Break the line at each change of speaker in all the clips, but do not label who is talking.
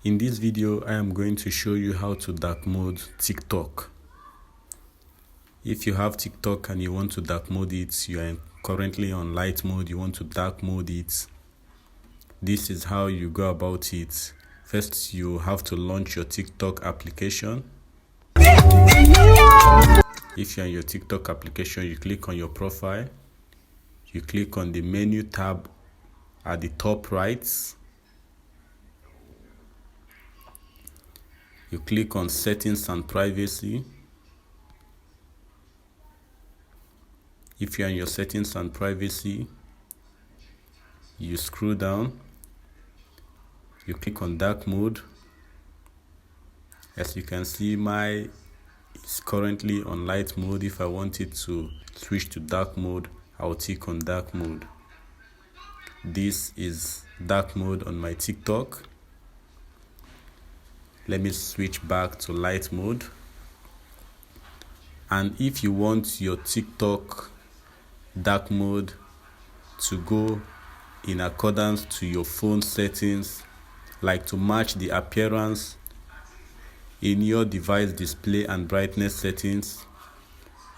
In this video, I am going to show you how to dark mode TikTok. If you have TikTok and you want to dark mode it, you are currently on light mode, you want to dark mode it, this is how you go about it. First, you have to launch your TikTok application. If you're in your TikTok application, you click on your profile, you click on the menu tab at the top right. You click on settings and privacy. If you're in your settings and privacy, you scroll down, you click on dark mode. As you can see, my is currently on light mode. If I wanted to switch to dark mode, I will click on dark mode. This is dark mode on my TikTok. Let me switch back to light mode. And if you want your TikTok dark mode to go in accordance to your phone settings, like to match the appearance in your device display and brightness settings,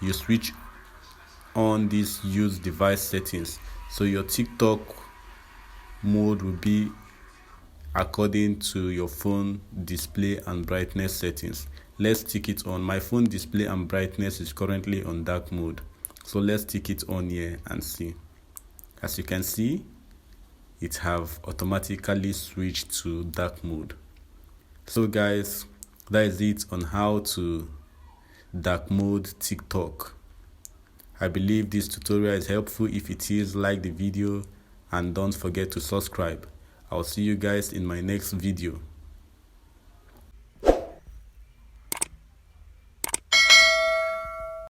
you switch on this use device settings. So your TikTok mode will be according to your phone display and brightness settings. Let's tick it on. My phone display and brightness is currently on dark mode, so let's tick it on here and see. As you can see, it have automatically switched to dark mode. So guys, that is it on how to dark mode TikTok. I believe this tutorial is helpful. If it is, like the video and don't forget to subscribe. I'll see you guys in my next video.